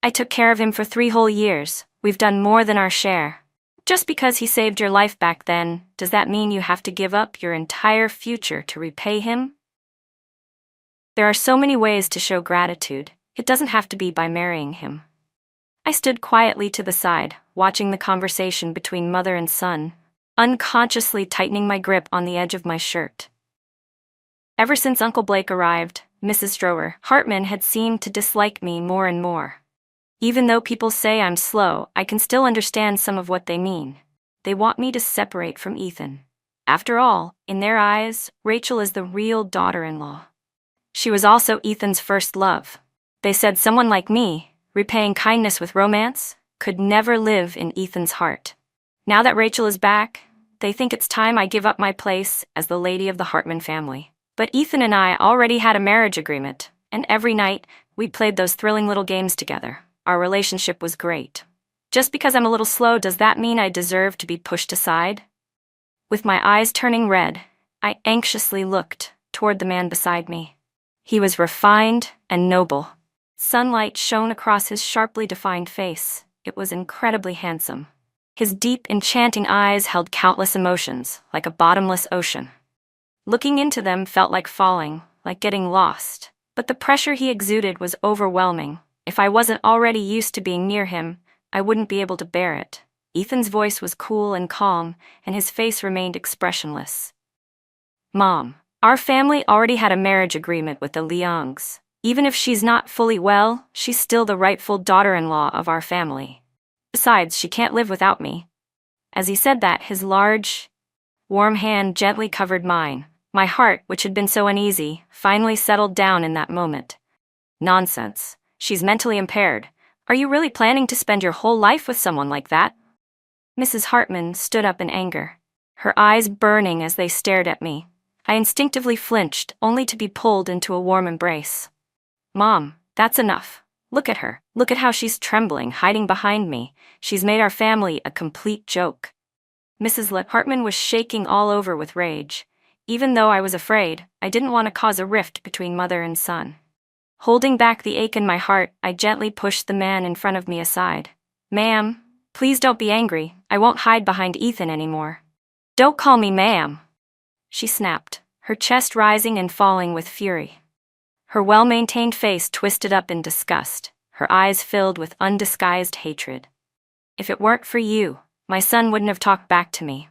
I took care of him for 3 whole years. We've done more than our share. Just because he saved your life back then, does that mean you have to give up your entire future to repay him? There are so many ways to show gratitude. It doesn't have to be by marrying him. I stood quietly to the side, watching the conversation between mother and son, unconsciously tightening my grip on the edge of my shirt. Ever since Uncle Blake arrived, Mrs. Hartman had seemed to dislike me more and more. Even though people say I'm slow, I can still understand some of what they mean. They want me to separate from Ethan. After all, in their eyes, Rachel is the real daughter-in-law. She was also Ethan's first love. They said someone like me, repaying kindness with romance, could never live in Ethan's heart. Now that Rachel is back, they think it's time I give up my place as the lady of the Hartman family. But Ethan and I already had a marriage agreement, and every night, we played those thrilling little games together. Our relationship was great. Just because I'm a little slow, does that mean I deserve to be pushed aside? With my eyes turning red, I anxiously looked toward the man beside me. He was refined and noble. Sunlight shone across his sharply defined face. It was incredibly handsome. His deep, enchanting eyes held countless emotions, like a bottomless ocean. Looking into them felt like falling, like getting lost. But the pressure he exuded was overwhelming. If I wasn't already used to being near him, I wouldn't be able to bear it. Ethan's voice was cool and calm, and his face remained expressionless. Mom, our family already had a marriage agreement with the Leongs. Even if she's not fully well, she's still the rightful daughter-in-law of our family. Besides, she can't live without me. As he said that, his large, warm hand gently covered mine. My heart, which had been so uneasy, finally settled down in that moment. Nonsense. She's mentally impaired. Are you really planning to spend your whole life with someone like that? Mrs. Hartman stood up in anger, her eyes burning as they stared at me. I instinctively flinched, only to be pulled into a warm embrace. Mom, that's enough. Look at her. Look at how she's trembling, hiding behind me. She's made our family a complete joke. Mrs. Hartman was shaking all over with rage. Even though I was afraid, I didn't want to cause a rift between mother and son. Holding back the ache in my heart, I gently pushed the man in front of me aside. Ma'am, please don't be angry. I won't hide behind Ethan anymore. Don't call me ma'am, she snapped, her chest rising and falling with fury. Her well-maintained face twisted up in disgust, her eyes filled with undisguised hatred. If it weren't for you, my son wouldn't have talked back to me.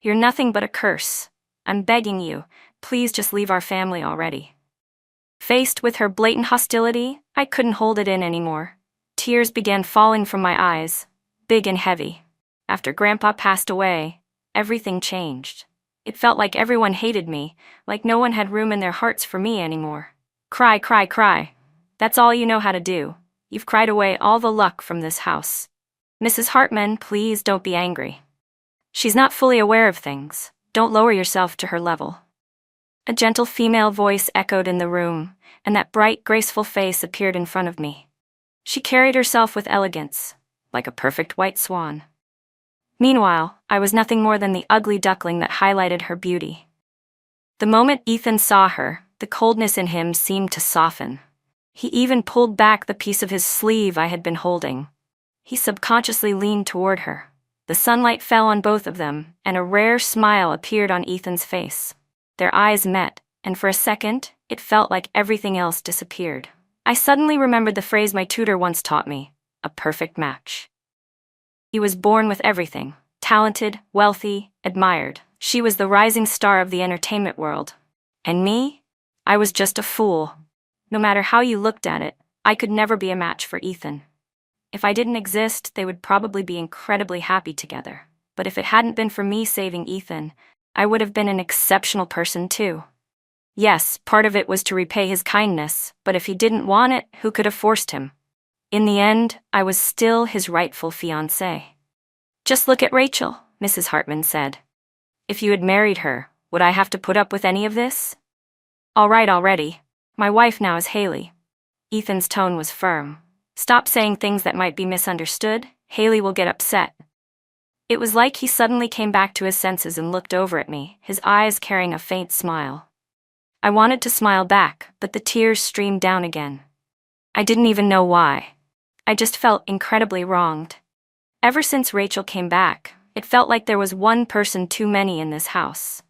You're nothing but a curse. I'm begging you, please just leave our family already. Faced with her blatant hostility, I couldn't hold it in anymore. Tears began falling from my eyes, big and heavy. After Grandpa passed away, everything changed. It felt like everyone hated me, like no one had room in their hearts for me anymore. Cry, cry, cry. That's all you know how to do. You've cried away all the luck from this house. Mrs. Hartman, please don't be angry. She's not fully aware of things. Don't lower yourself to her level. A gentle female voice echoed in the room, and that bright, graceful face appeared in front of me. She carried herself with elegance, like a perfect white swan. Meanwhile, I was nothing more than the ugly duckling that highlighted her beauty. The moment Ethan saw her, the coldness in him seemed to soften. He even pulled back the piece of his sleeve I had been holding. He subconsciously leaned toward her. The sunlight fell on both of them, and a rare smile appeared on Ethan's face. Their eyes met, and for a second, it felt like everything else disappeared. I suddenly remembered the phrase my tutor once taught me, a perfect match. He was born with everything, talented, wealthy, admired. She was the rising star of the entertainment world. And me? I was just a fool. No matter how you looked at it, I could never be a match for Ethan. If I didn't exist, they would probably be incredibly happy together. But if it hadn't been for me saving Ethan, I would have been an exceptional person too. Yes, part of it was to repay his kindness, but if he didn't want it, who could have forced him? In the end, I was still his rightful fiancée. Just look at Rachel, Mrs. Hartman said. If you had married her, would I have to put up with any of this? All right already. My wife now is Haley. Ethan's tone was firm. Stop saying things that might be misunderstood. Haley will get upset. It was like he suddenly came back to his senses and looked over at me, his eyes carrying a faint smile. I wanted to smile back, but the tears streamed down again. I didn't even know why. I just felt incredibly wronged. Ever since Rachel came back, it felt like there was one person too many in this house.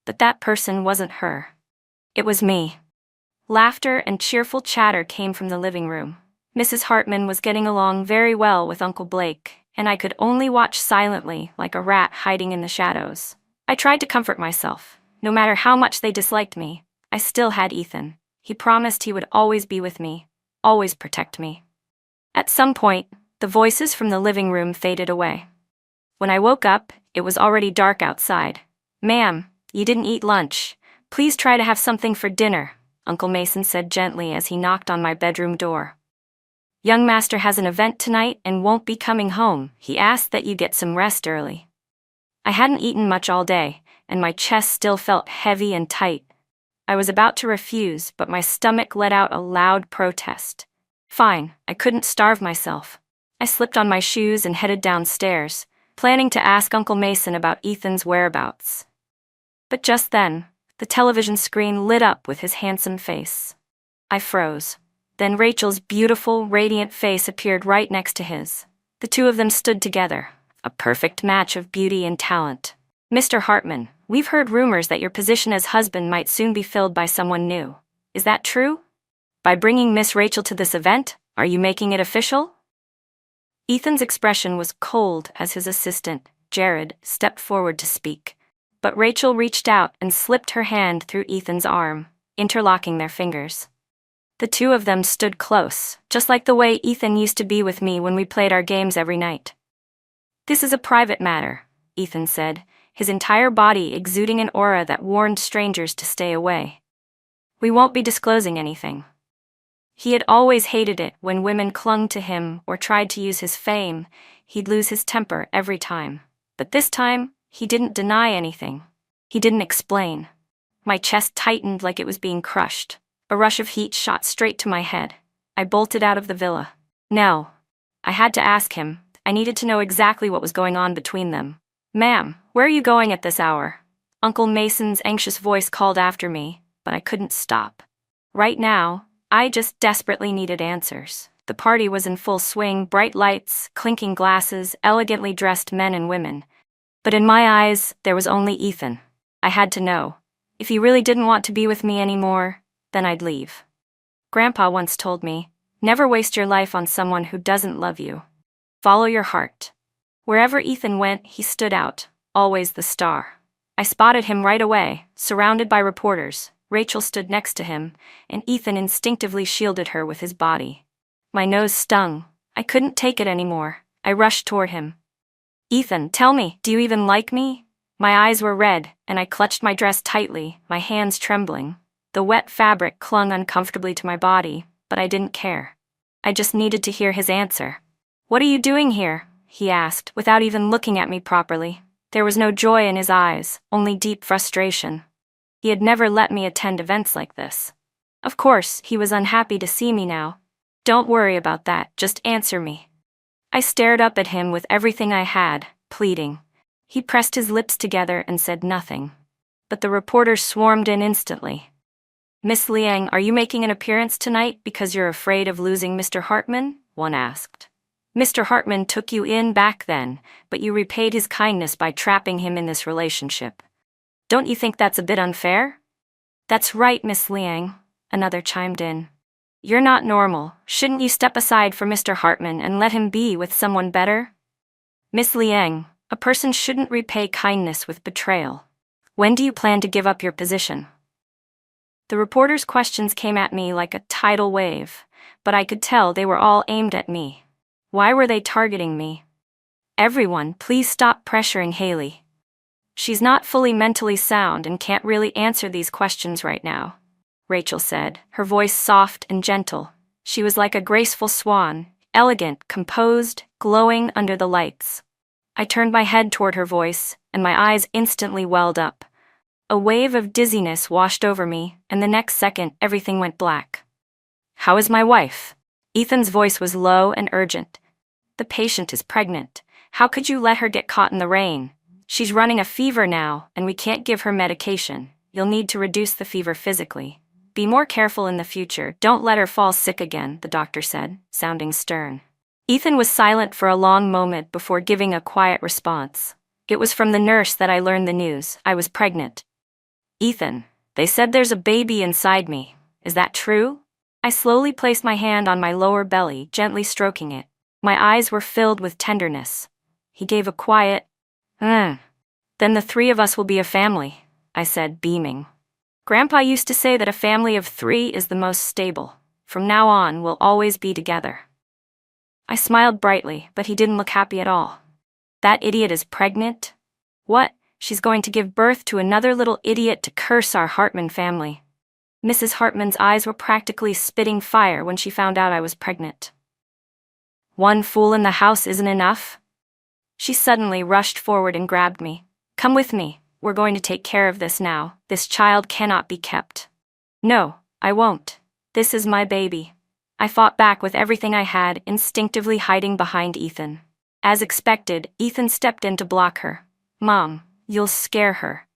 But that person wasn't her. It was me. Laughter and cheerful chatter came from the living room. Mrs. Hartman was getting along very well with Uncle Blake, and I could only watch silently like a rat hiding in the shadows. I tried to comfort myself. No matter how much they disliked me, I still had Ethan. He promised he would always be with me, always protect me. At some point, the voices from the living room faded away. When I woke up, it was already dark outside. "Ma'am, you didn't eat lunch. Please try to have something for dinner," Uncle Mason said gently as he knocked on my bedroom door. "Young master has an event tonight and won't be coming home. He asked that you get some rest early." I hadn't eaten much all day, and my chest still felt heavy and tight. I was about to refuse, but my stomach let out a loud protest. Fine, I couldn't starve myself. I slipped on my shoes and headed downstairs, planning to ask Uncle Mason about Ethan's whereabouts. But just then, the television screen lit up with his handsome face. I froze. Then Rachel's beautiful, radiant face appeared right next to his. The two of them stood together, a perfect match of beauty and talent. "Mr. Hartman, we've heard rumors that your position as husband might soon be filled by someone new. Is that true? By bringing Miss Rachel to this event, are you making it official?" Ethan's expression was cold as his assistant, Jared, stepped forward to speak. But Rachel reached out and slipped her hand through Ethan's arm, interlocking their fingers. The two of them stood close, just like the way Ethan used to be with me when we played our games every night. "This is a private matter," Ethan said, his entire body exuding an aura that warned strangers to stay away. "We won't be disclosing anything." He had always hated it when women clung to him or tried to use his fame. He'd lose his temper every time. But this time, he didn't deny anything. He didn't explain. My chest tightened like it was being crushed. A rush of heat shot straight to my head. I bolted out of the villa. No. I had to ask him. I needed to know exactly what was going on between them. "Ma'am, where are you going at this hour?" Uncle Mason's anxious voice called after me, but I couldn't stop. Right now, I just desperately needed answers. The party was in full swing, bright lights, clinking glasses, elegantly dressed men and women. But in my eyes, there was only Ethan. I had to know. If he really didn't want to be with me anymore, then I'd leave. Grandpa once told me, "Never waste your life on someone who doesn't love you. Follow your heart." Wherever Ethan went, he stood out, always the star. I spotted him right away, surrounded by reporters. Rachel stood next to him, and Ethan instinctively shielded her with his body. My nose stung. I couldn't take it anymore. I rushed toward him. "Ethan, tell me, do you even like me?" My eyes were red, and I clutched my dress tightly, my hands trembling. The wet fabric clung uncomfortably to my body, but I didn't care. I just needed to hear his answer. "What are you doing here?" he asked, without even looking at me properly. There was no joy in his eyes, only deep frustration. He had never let me attend events like this. Of course, he was unhappy to see me now. "Don't worry about that, just answer me." I stared up at him with everything I had, pleading. He pressed his lips together and said nothing. But the reporters swarmed in instantly. "Miss Liang, are you making an appearance tonight because you're afraid of losing Mr. Hartman?" one asked. "Mr. Hartman took you in back then, but you repaid his kindness by trapping him in this relationship. Don't you think that's a bit unfair?" "That's right, Miss Liang," another chimed in. "You're not normal. Shouldn't you step aside for Mr. Hartman and let him be with someone better?" "Miss Liang, a person shouldn't repay kindness with betrayal. When do you plan to give up your position?" The reporters' questions came at me like a tidal wave, but I could tell they were all aimed at me. Why were they targeting me? "Everyone, please stop pressuring Haley. She's not fully mentally sound and can't really answer these questions right now," Rachel said, her voice soft and gentle. She was like a graceful swan, elegant, composed, glowing under the lights. I turned my head toward her voice, and my eyes instantly welled up. A wave of dizziness washed over me, and the next second everything went black. "How is my wife?" Ethan's voice was low and urgent. "The patient is pregnant. How could you let her get caught in the rain? She's running a fever now, and we can't give her medication. You'll need to reduce the fever physically. Be more careful in the future. Don't let her fall sick again," the doctor said, sounding stern. Ethan was silent for a long moment before giving a quiet response. It was from the nurse that I learned the news. I was pregnant. Ethan, they said there's a baby inside me. Is that true? I slowly placed my hand on my lower belly, gently stroking it. My eyes were filled with tenderness. He gave a quiet, Then the three of us will be a family, I said, beaming. Grandpa used to say that a family of 3 is the most stable. From now on, we'll always be together. I smiled brightly, but he didn't look happy at all. That idiot is pregnant? What? She's going to give birth to another little idiot to curse our Hartman family. Mrs. Hartman's eyes were practically spitting fire when she found out I was pregnant. One fool in the house isn't enough? She suddenly rushed forward and grabbed me. Come with me. We're going to take care of this now. This child cannot be kept. No, I won't. This is my baby. I fought back with everything I had, instinctively hiding behind Ethan. As expected, Ethan stepped in to block her. Mom, you'll scare her.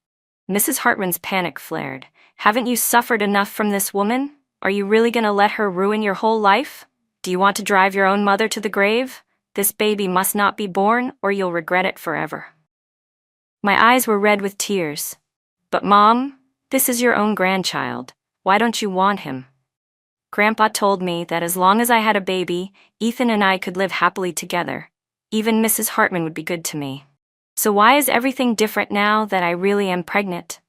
Mrs. Hartman's panic flared. Haven't you suffered enough from this woman? Are you really gonna let her ruin your whole life? Do you want to drive your own mother to the grave? This baby must not be born, or you'll regret it forever. My eyes were red with tears. But Mom, this is your own grandchild. Why don't you want him? Grandpa told me that as long as I had a baby, Ethan and I could live happily together. Even Mrs. Hartman would be good to me. So why is everything different now that I really am pregnant?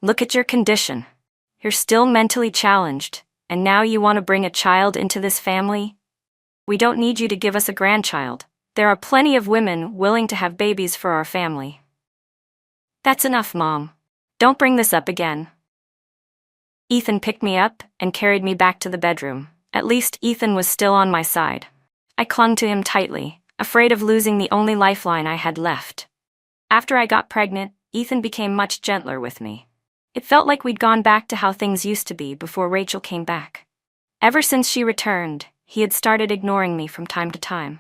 Look at your condition. You're still mentally challenged, and now you want to bring a child into this family? We don't need you to give us a grandchild. There are plenty of women willing to have babies for our family. That's enough, Mom. Don't bring this up again. Ethan picked me up and carried me back to the bedroom. At least Ethan was still on my side. I clung to him tightly, afraid of losing the only lifeline I had left. After I got pregnant, Ethan became much gentler with me. It felt like we'd gone back to how things used to be before Rachel came back. Ever since she returned, he had started ignoring me from time to time.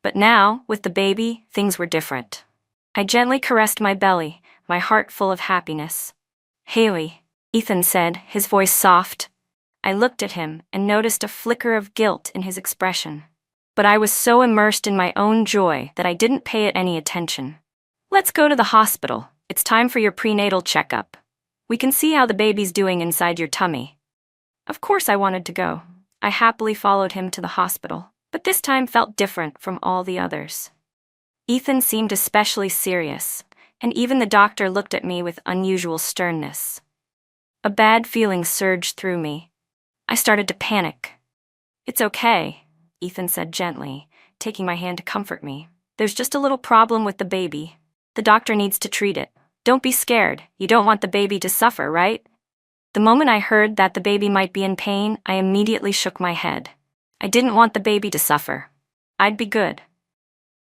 But now, with the baby, things were different. I gently caressed my belly, my heart full of happiness. Haley, Ethan said, his voice soft. I looked at him and noticed a flicker of guilt in his expression. But I was so immersed in my own joy that I didn't pay it any attention. Let's go to the hospital. It's time for your prenatal checkup. We can see how the baby's doing inside your tummy. Of course I wanted to go. I happily followed him to the hospital, but this time felt different from all the others. Ethan seemed especially serious, and even the doctor looked at me with unusual sternness. A bad feeling surged through me. I started to panic. It's okay, Ethan said gently, taking my hand to comfort me. There's just a little problem with the baby. The doctor needs to treat it. Don't be scared. You don't want the baby to suffer, right? The moment I heard that the baby might be in pain, I immediately shook my head. I didn't want the baby to suffer. I'd be good.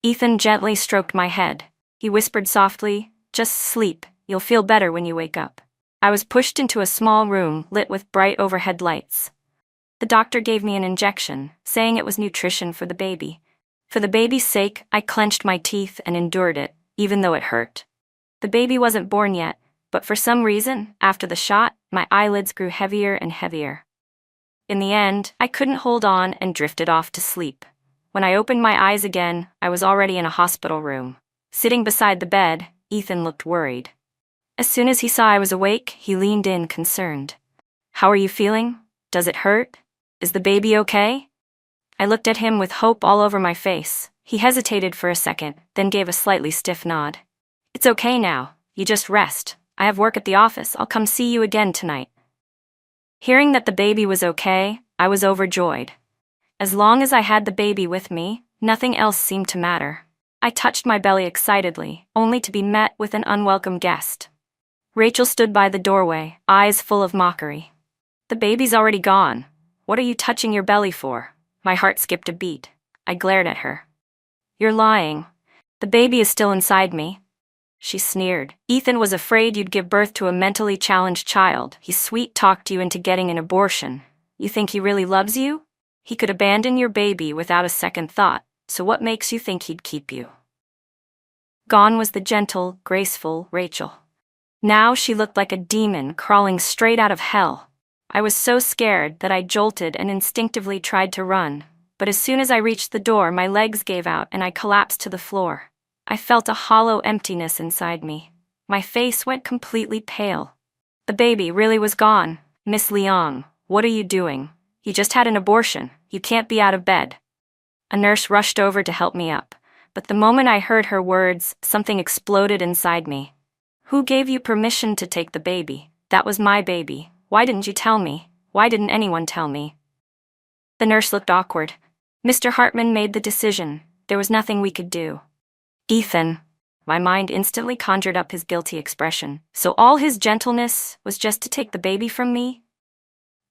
Ethan gently stroked my head. He whispered softly, just sleep. You'll feel better when you wake up. I was pushed into a small room lit with bright overhead lights. The doctor gave me an injection, saying it was nutrition for the baby. For the baby's sake, I clenched my teeth and endured it, even though it hurt. The baby wasn't born yet, but for some reason, after the shot, my eyelids grew heavier and heavier. In the end, I couldn't hold on and drifted off to sleep. When I opened my eyes again, I was already in a hospital room. Sitting beside the bed, Ethan looked worried. As soon as he saw I was awake, he leaned in, concerned. How are you feeling? Does it hurt? Is the baby okay? I looked at him with hope all over my face. He hesitated for a second, then gave a slightly stiff nod. It's okay now. You just rest. I have work at the office. I'll come see you again tonight. Hearing that the baby was okay, I was overjoyed. As long as I had the baby with me, nothing else seemed to matter. I touched my belly excitedly, only to be met with an unwelcome guest. Rachel stood by the doorway, eyes full of mockery. The baby's already gone. What are you touching your belly for? My heart skipped a beat. I glared at her. You're lying. The baby is still inside me. She sneered. Ethan was afraid you'd give birth to a mentally challenged child. He sweet-talked you into getting an abortion. You think he really loves you? He could abandon your baby without a second thought, so what makes you think he'd keep you? Gone was the gentle, graceful Rachel. Now she looked like a demon crawling straight out of hell. I was so scared that I jolted and instinctively tried to run, but as soon as I reached the door, my legs gave out and I collapsed to the floor. I felt a hollow emptiness inside me. My face went completely pale. The baby really was gone. Miss Leong, what are you doing? You just had an abortion. You can't be out of bed. A nurse rushed over to help me up, but the moment I heard her words, something exploded inside me. Who gave you permission to take the baby? That was my baby. Why didn't you tell me? Why didn't anyone tell me? The nurse looked awkward. Mr. Hartman made the decision. There was nothing we could do. Ethan. My mind instantly conjured up his guilty expression. So all his gentleness was just to take the baby from me?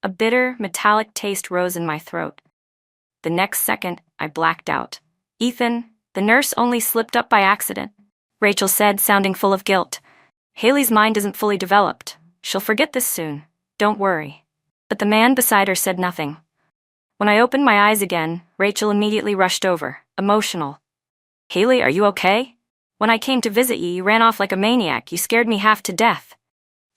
A bitter, metallic taste rose in my throat. The next second, I blacked out. Ethan, the nurse only slipped up by accident, Rachel said, sounding full of guilt. Haley's mind isn't fully developed. She'll forget this soon. Don't worry. But the man beside her said nothing. When I opened my eyes again, Rachel immediately rushed over, emotional. Haley, are you okay? When I came to visit you, you ran off like a maniac. You scared me half to death.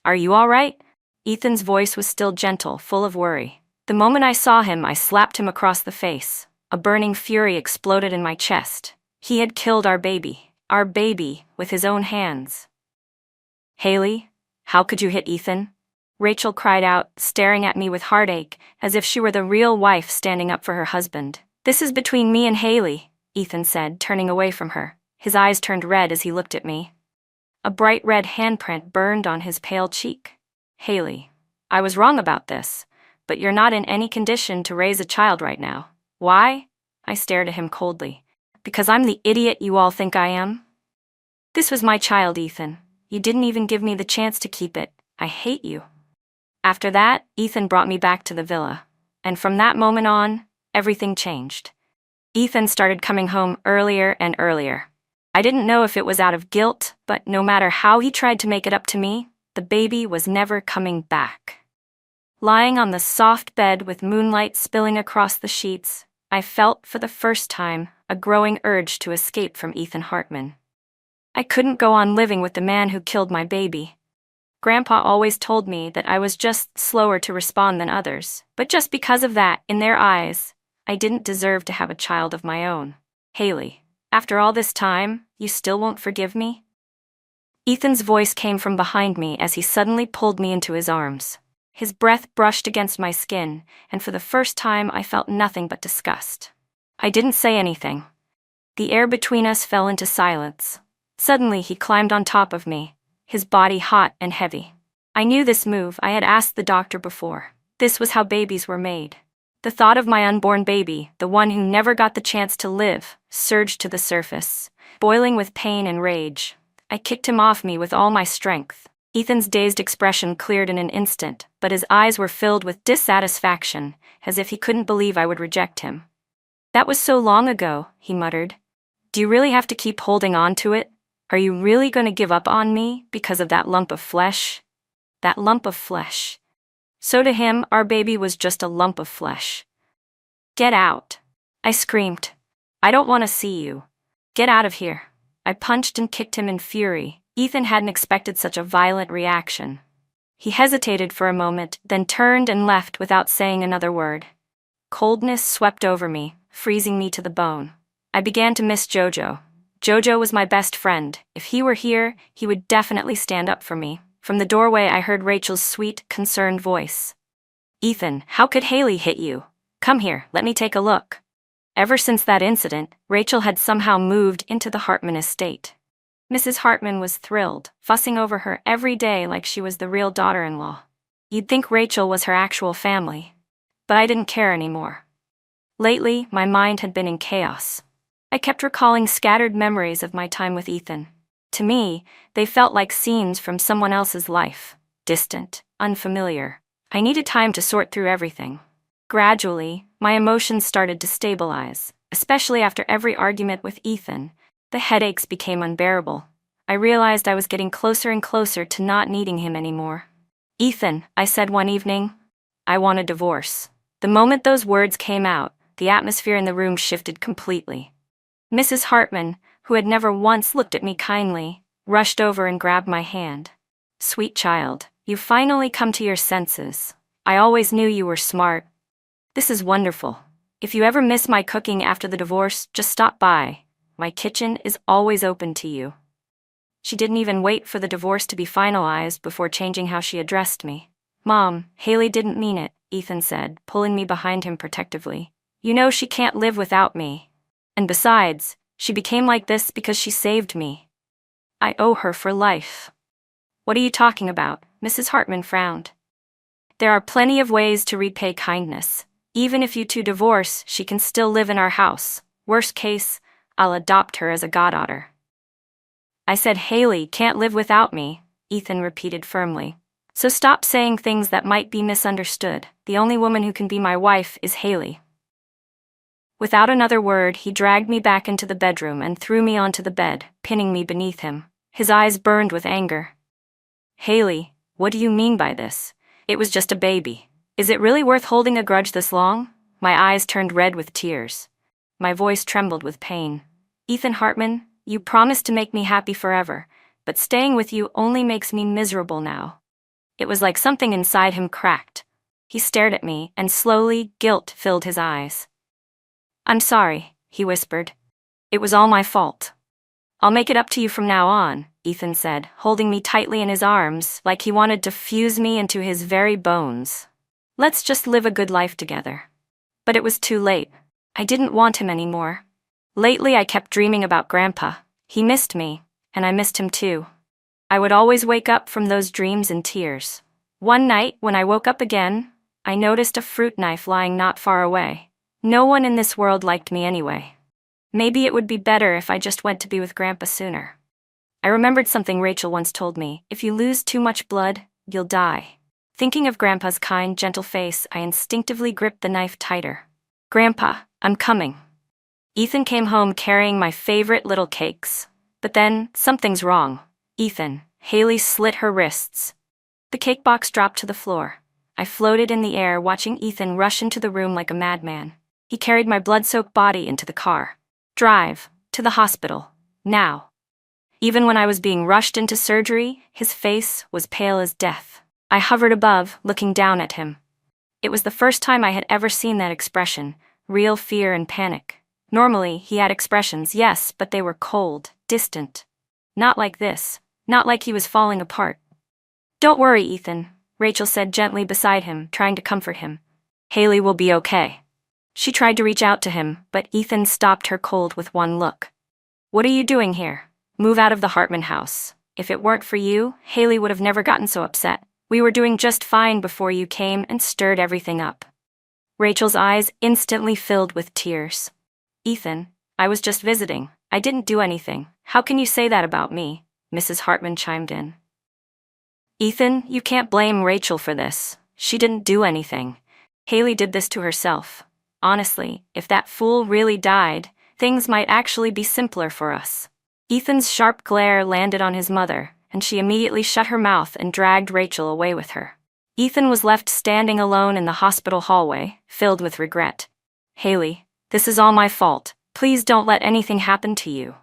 Are you all right? Ethan's voice was still gentle, full of worry. The moment I saw him, I slapped him across the face. A burning fury exploded in my chest. He had killed our baby, with his own hands. Haley, how could you hit Ethan? Rachel cried out, staring at me with heartache, as if she were the real wife standing up for her husband. This is between me and Haley, Ethan said, turning away from her. His eyes turned red as he looked at me. A bright red handprint burned on his pale cheek. Haley, I was wrong about this, but you're not in any condition to raise a child right now. Why? I stared at him coldly. Because I'm the idiot you all think I am? This was my child, Ethan. You didn't even give me the chance to keep it. I hate you. After that, Ethan brought me back to the villa. And from that moment on, everything changed. Ethan started coming home earlier and earlier. I didn't know if it was out of guilt, but no matter how he tried to make it up to me, the baby was never coming back. Lying on the soft bed with moonlight spilling across the sheets, I felt for the first time a growing urge to escape from Ethan Hartman. I couldn't go on living with the man who killed my baby. Grandpa always told me that I was just slower to respond than others, but just because of that, in their eyes, I didn't deserve to have a child of my own. Haley, after all this time, you still won't forgive me? Ethan's voice came from behind me as he suddenly pulled me into his arms. His breath brushed against my skin, and for the first time I felt nothing but disgust. I didn't say anything. The air between us fell into silence. Suddenly he climbed on top of me, his body hot and heavy. I knew this move. I had asked the doctor before. This was how babies were made. The thought of my unborn baby, the one who never got the chance to live, surged to the surface, boiling with pain and rage. I kicked him off me with all my strength. Ethan's dazed expression cleared in an instant, but his eyes were filled with dissatisfaction, as if he couldn't believe I would reject him. That was so long ago, he muttered. Do you really have to keep holding on to it? Are you really going to give up on me because of that lump of flesh? That lump of flesh. So to him, our baby was just a lump of flesh. Get out. I screamed. I don't want to see you. Get out of here. I punched and kicked him in fury. Ethan hadn't expected such a violent reaction. He hesitated for a moment, then turned and left without saying another word. Coldness swept over me, freezing me to the bone. I began to miss Jojo. Jojo was my best friend. If he were here, he would definitely stand up for me. From the doorway, I heard Rachel's sweet, concerned voice. Ethan, how could Haley hit you? Come here, let me take a look. Ever since that incident, Rachel had somehow moved into the Hartman estate. Mrs. Hartman was thrilled, fussing over her every day like she was the real daughter-in-law. You'd think Rachel was her actual family. But I didn't care anymore. Lately, my mind had been in chaos. I kept recalling scattered memories of my time with Ethan. To me, they felt like scenes from someone else's life, distant, unfamiliar. I needed time to sort through everything. Gradually, my emotions started to stabilize, especially after every argument with Ethan. The headaches became unbearable. I realized I was getting closer and closer to not needing him anymore. Ethan, I said one evening, I want a divorce. The moment those words came out, the atmosphere in the room shifted completely. Mrs. Hartman, who had never once looked at me kindly, rushed over and grabbed my hand. Sweet child, you've finally come to your senses. I always knew you were smart. This is wonderful. If you ever miss my cooking after the divorce, just stop by. My kitchen is always open to you. She didn't even wait for the divorce to be finalized before changing how she addressed me. Mom, Haley didn't mean it, Ethan said, pulling me behind him protectively. You know she can't live without me. And besides, she became like this because she saved me. I owe her for life. What are you talking about? Mrs. Hartman frowned. There are plenty of ways to repay kindness. Even if you two divorce, she can still live in our house. Worst case, I'll adopt her as a goddaughter. I said Haley can't live without me, Ethan repeated firmly. So stop saying things that might be misunderstood. The only woman who can be my wife is Haley. Without another word, he dragged me back into the bedroom and threw me onto the bed, pinning me beneath him. His eyes burned with anger. Haley, what do you mean by this? It was just a baby. Is it really worth holding a grudge this long? My eyes turned red with tears. My voice trembled with pain. Ethan Hartman, you promised to make me happy forever, but staying with you only makes me miserable now. It was like something inside him cracked. He stared at me, and slowly, guilt filled his eyes. I'm sorry, he whispered. It was all my fault. I'll make it up to you from now on, Ethan said, holding me tightly in his arms like he wanted to fuse me into his very bones. Let's just live a good life together. But it was too late. I didn't want him anymore. Lately I kept dreaming about Grandpa. He missed me, and I missed him too. I would always wake up from those dreams in tears. One night, when I woke up again, I noticed a fruit knife lying not far away. No one in this world liked me anyway. Maybe it would be better if I just went to be with Grandpa sooner. I remembered something Rachel once told me. If you lose too much blood, you'll die. Thinking of Grandpa's kind, gentle face, I instinctively gripped the knife tighter. Grandpa, I'm coming. Ethan came home carrying my favorite little cakes. But then, something's wrong. Ethan, Haley slit her wrists. The cake box dropped to the floor. I floated in the air, watching Ethan rush into the room like a madman. He carried my blood-soaked body into the car. Drive, to the hospital, now. Even when I was being rushed into surgery, his face was pale as death. I hovered above, looking down at him. It was the first time I had ever seen that expression, real fear and panic. Normally, he had expressions, yes, but they were cold, distant. Not like this, not like he was falling apart. Don't worry, Ethan, Rachel said gently beside him, trying to comfort him. Haley will be okay. She tried to reach out to him, but Ethan stopped her cold with one look. What are you doing here? Move out of the Hartman house. If it weren't for you, Haley would have never gotten so upset. We were doing just fine before you came and stirred everything up. Rachel's eyes instantly filled with tears. Ethan, I was just visiting. I didn't do anything. How can you say that about me? Mrs. Hartman chimed in. Ethan, you can't blame Rachel for this. She didn't do anything. Haley did this to herself. Honestly, if that fool really died, things might actually be simpler for us. Ethan's sharp glare landed on his mother, and she immediately shut her mouth and dragged Rachel away with her. Ethan was left standing alone in the hospital hallway, filled with regret. Haley, this is all my fault. Please don't let anything happen to you.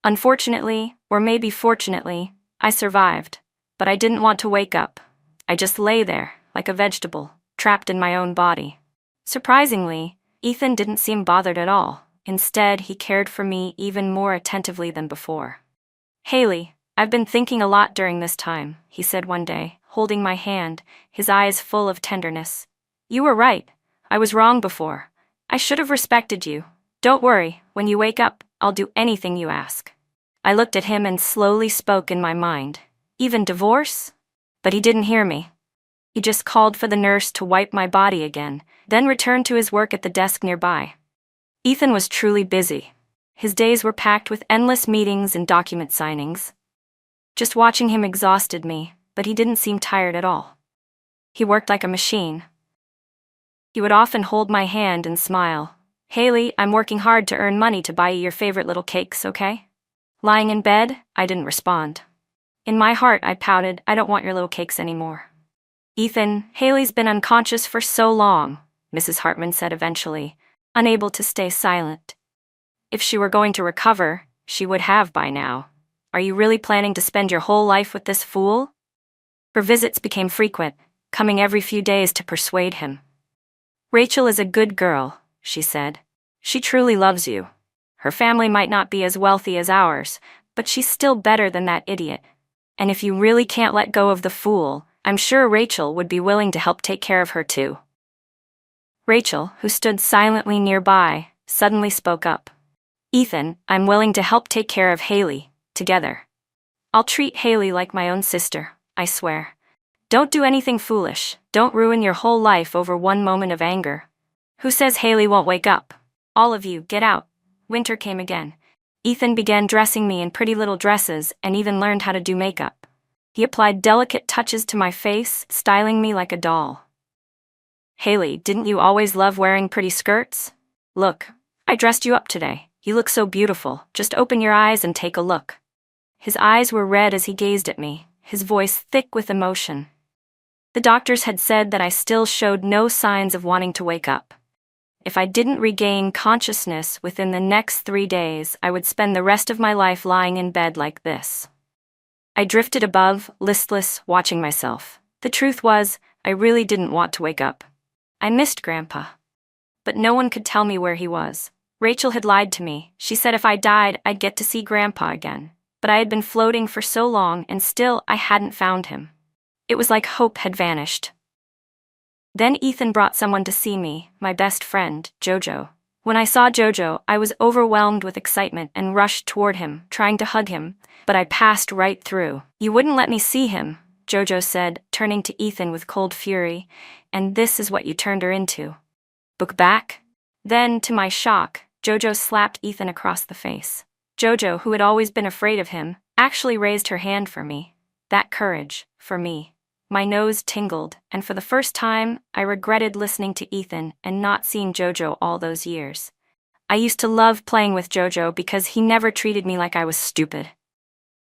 Unfortunately, or maybe fortunately, I survived. But I didn't want to wake up. I just lay there, like a vegetable, trapped in my own body. Surprisingly, Ethan didn't seem bothered at all. Instead, he cared for me even more attentively than before. Haley, I've been thinking a lot during this time, he said one day, holding my hand, his eyes full of tenderness. You were right. I was wrong before. I should have respected you. Don't worry, when you wake up, I'll do anything you ask. I looked at him and slowly spoke in my mind. Even divorce? But he didn't hear me. He just called for the nurse to wipe my body again, then returned to his work at the desk nearby. Ethan was truly busy. His days were packed with endless meetings and document signings. Just watching him exhausted me, but he didn't seem tired at all. He worked like a machine. He would often hold my hand and smile. Haley, I'm working hard to earn money to buy you your favorite little cakes, okay? Lying in bed, I didn't respond. In my heart, I pouted, I don't want your little cakes anymore. Ethan, Haley's been unconscious for so long, Mrs. Hartman said eventually, unable to stay silent. If she were going to recover, she would have by now. Are you really planning to spend your whole life with this fool? Her visits became frequent, coming every few days to persuade him. Rachel is a good girl. she said. She truly loves you. Her family might not be as wealthy as ours, but she's still better than that idiot. And if you really can't let go of the fool, I'm sure Rachel would be willing to help take care of her too. Rachel, who stood silently nearby, suddenly spoke up. Ethan, I'm willing to help take care of Haley, together. I'll treat Haley like my own sister, I swear. Don't do anything foolish, don't ruin your whole life over one moment of anger. Who says Haley won't wake up? All of you, get out. Winter came again. Ethan began dressing me in pretty little dresses and even learned how to do makeup. He applied delicate touches to my face, styling me like a doll. Haley, didn't you always love wearing pretty skirts? Look, I dressed you up today. You look so beautiful. Just open your eyes and take a look. His eyes were red as he gazed at me, his voice thick with emotion. The doctors had said that I still showed no signs of wanting to wake up. If I didn't regain consciousness within the next 3 days, I would spend the rest of my life lying in bed like this. I drifted above, listless, watching myself. The truth was, I really didn't want to wake up. I missed Grandpa. But no one could tell me where he was. Rachel had lied to me. She said if I died, I'd get to see Grandpa again. But I had been floating for so long, and still I hadn't found him. It was like hope had vanished. Then Ethan brought someone to see me, my best friend, Jojo. When I saw Jojo, I was overwhelmed with excitement and rushed toward him, trying to hug him, but I passed right through. You wouldn't let me see him, Jojo said, turning to Ethan with cold fury, and this is what you turned her into. Book back? Then, to my shock, Jojo slapped Ethan across the face. Jojo, who had always been afraid of him, actually raised her hand for me. That courage, for me. My nose tingled, and for the first time, I regretted listening to Ethan and not seeing Jojo all those years. I used to love playing with Jojo because he never treated me like I was stupid.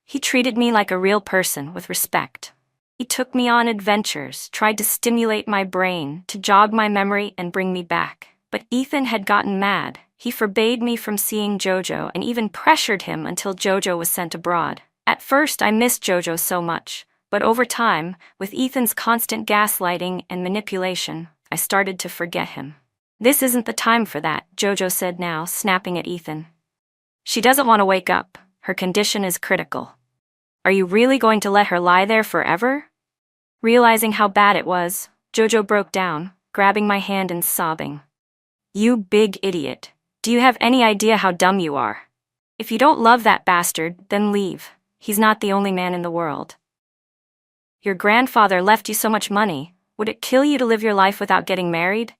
He treated me like a real person with respect. He took me on adventures, tried to stimulate my brain, to jog my memory and bring me back. But Ethan had gotten mad. He forbade me from seeing Jojo and even pressured him until Jojo was sent abroad. At first, I missed Jojo so much. But over time, with Ethan's constant gaslighting and manipulation, I started to forget him. This isn't the time for that, Jojo said now, snapping at Ethan. She doesn't want to wake up. Her condition is critical. Are you really going to let her lie there forever? Realizing how bad it was, Jojo broke down, grabbing my hand and sobbing. You big idiot. Do you have any idea how dumb you are? If you don't love that bastard, then leave. He's not the only man in the world. Your grandfather left you so much money. Would it kill you to live your life without getting married?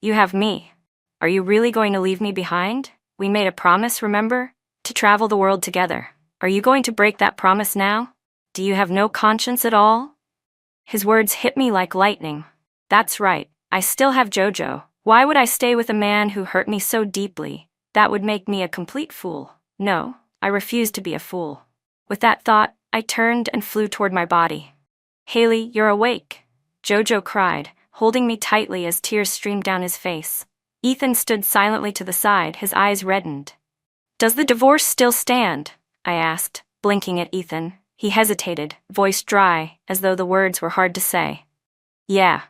You have me. Are you really going to leave me behind? We made a promise, remember? To travel the world together. Are you going to break that promise now? Do you have no conscience at all? His words hit me like lightning. That's right, I still have Jojo. Why would I stay with a man who hurt me so deeply? That would make me a complete fool. No, I refuse to be a fool. With that thought, I turned and flew toward my body. Haley, you're awake, Jojo cried, holding me tightly as tears streamed down his face. Ethan stood silently to the side, his eyes reddened. Does the divorce still stand? I asked, blinking at Ethan. He hesitated, voice dry, as though the words were hard to say. Yeah.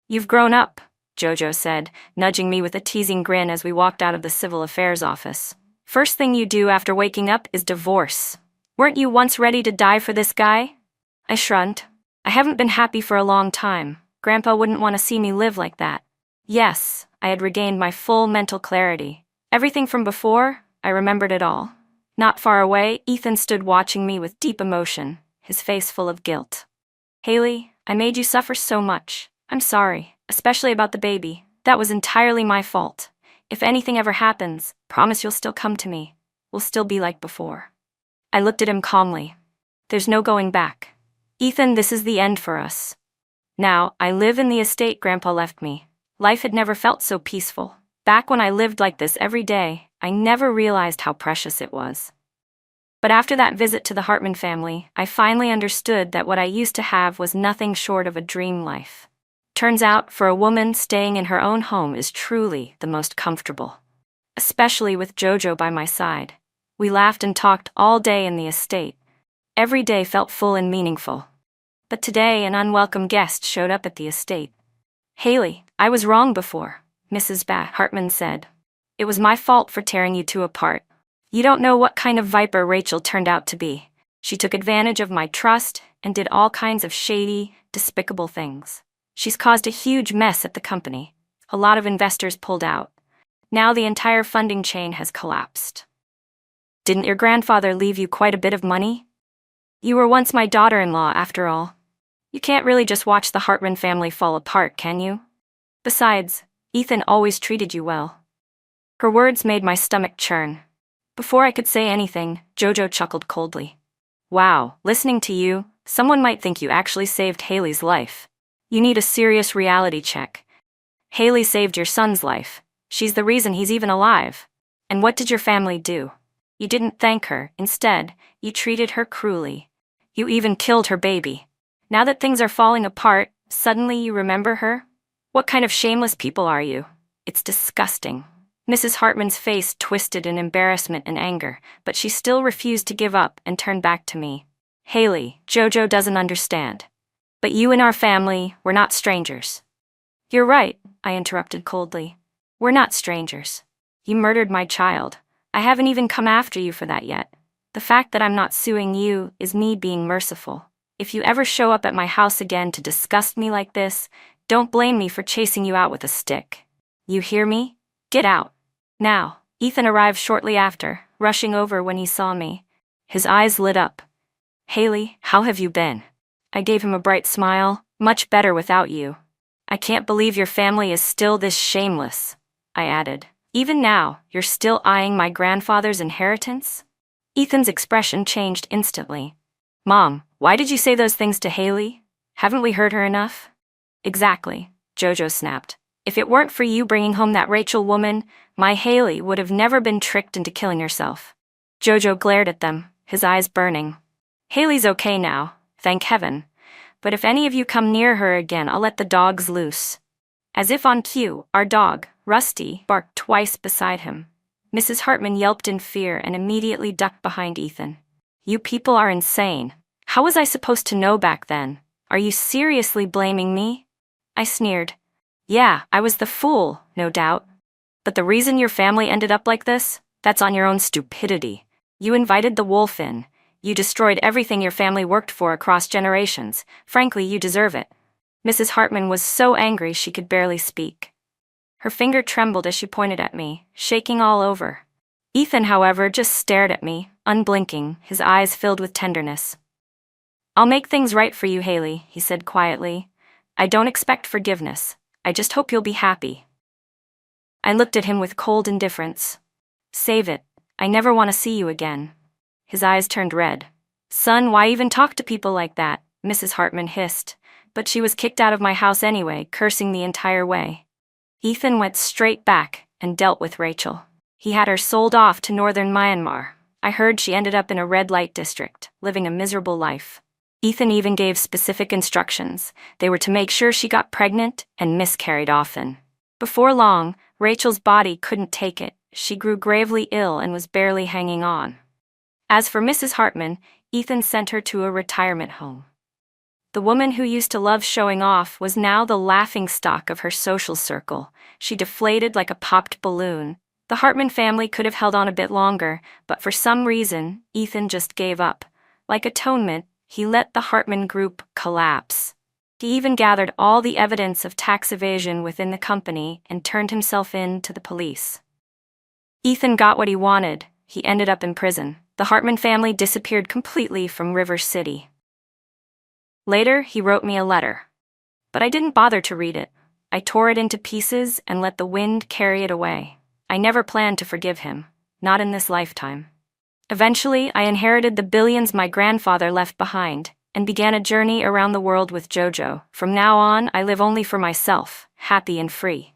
You've grown up, Jojo said, nudging me with a teasing grin as we walked out of the civil affairs office. First thing you do after waking up is divorce. Weren't you once ready to die for this guy? I shrugged. I haven't been happy for a long time. Grandpa wouldn't want to see me live like that. Yes, I had regained my full mental clarity. Everything from before, I remembered it all. Not far away, Ethan stood watching me with deep emotion, his face full of guilt. Haley, I made you suffer so much. I'm sorry, especially about the baby. That was entirely my fault. If anything ever happens, promise you'll still come to me. We'll still be like before. I looked at him calmly. There's no going back. Ethan, this is the end for us. Now, I live in the estate Grandpa left me. Life had never felt so peaceful. Back when I lived like this every day, I never realized how precious it was. But after that visit to the Hartman family, I finally understood that what I used to have was nothing short of a dream life. Turns out, for a woman, staying in her own home is truly the most comfortable. Especially with Jojo by my side. We laughed and talked all day in the estate. Every day felt full and meaningful. But today an unwelcome guest showed up at the estate. Haley, I was wrong before. Mrs. Hartman said. It was my fault for tearing you two apart. You don't know what kind of viper Rachel turned out to be. She took advantage of my trust and did all kinds of shady, despicable things. She's caused a huge mess at the company. A lot of investors pulled out. Now the entire funding chain has collapsed. Didn't your grandfather leave you quite a bit of money? You were once my daughter-in-law, after all. You can't really just watch the Hartman family fall apart, can you? Besides, Ethan always treated you well. Her words made my stomach churn. Before I could say anything, Jojo chuckled coldly. Wow, listening to you, someone might think you actually saved Haley's life. You need a serious reality check. Haley saved your son's life. She's the reason he's even alive. And what did your family do? You didn't thank her. Instead, you treated her cruelly. You even killed her baby. Now that things are falling apart, suddenly you remember her? What kind of shameless people are you? It's disgusting. Mrs. Hartman's face twisted in embarrassment and anger, but she still refused to give up and turned back to me. Haley, Jojo doesn't understand. But you and our family, we're not strangers. You're right, I interrupted coldly. We're not strangers. You murdered my child. I haven't even come after you for that yet. The fact that I'm not suing you is me being merciful. If you ever show up at my house again to disgust me like this, don't blame me for chasing you out with a stick. You hear me? Get out. Now. Ethan arrived shortly after, rushing over when he saw me. His eyes lit up. Haley, how have you been? I gave him a bright smile. Much better without you. I can't believe your family is still this shameless, I added. Even now, you're still eyeing my grandfather's inheritance? Ethan's expression changed instantly. Mom, why did you say those things to Haley? Haven't we heard her enough? Exactly, Jojo snapped. If it weren't for you bringing home that Rachel woman, my Haley would have never been tricked into killing herself. Jojo glared at them, his eyes burning. Haley's okay now, thank heaven. But if any of you come near her again, I'll let the dogs loose. As if on cue, our dog, Rusty, barked twice beside him. Mrs. Hartman yelped in fear and immediately ducked behind Ethan. You people are insane. How was I supposed to know back then? Are you seriously blaming me? I sneered. Yeah, I was the fool, no doubt. But the reason your family ended up like this? That's on your own stupidity. You invited the wolf in. You destroyed everything your family worked for across generations. Frankly, you deserve it. Mrs. Hartman was so angry she could barely speak. Her finger trembled as she pointed at me, shaking all over. Ethan, however, just stared at me, unblinking, his eyes filled with tenderness. I'll make things right for you, Haley, he said quietly. I don't expect forgiveness. I just hope you'll be happy. I looked at him with cold indifference. Save it. I never want to see you again. His eyes turned red. Son, why even talk to people like that? Mrs. Hartman hissed. But she was kicked out of my house anyway, cursing the entire way. Ethan went straight back and dealt with Rachel. He had her sold off to northern Myanmar. I heard she ended up in a red light district, living a miserable life. Ethan even gave specific instructions. They were to make sure she got pregnant and miscarried often. Before long, Rachel's body couldn't take it. She grew gravely ill and was barely hanging on. As for Mrs. Hartman, Ethan sent her to a retirement home. The woman who used to love showing off was now the laughingstock of her social circle. She deflated like a popped balloon. The Hartman family could have held on a bit longer, but for some reason, Ethan just gave up. Like atonement, he let the Hartman group collapse. He even gathered all the evidence of tax evasion within the company and turned himself in to the police. Ethan got what he wanted. He ended up in prison. The Hartman family disappeared completely from River City. Later, he wrote me a letter. But I didn't bother to read it. I tore it into pieces and let the wind carry it away. I never planned to forgive him, not in this lifetime. Eventually, I inherited the billions my grandfather left behind and began a journey around the world with Jojo. From now on, I live only for myself, happy and free.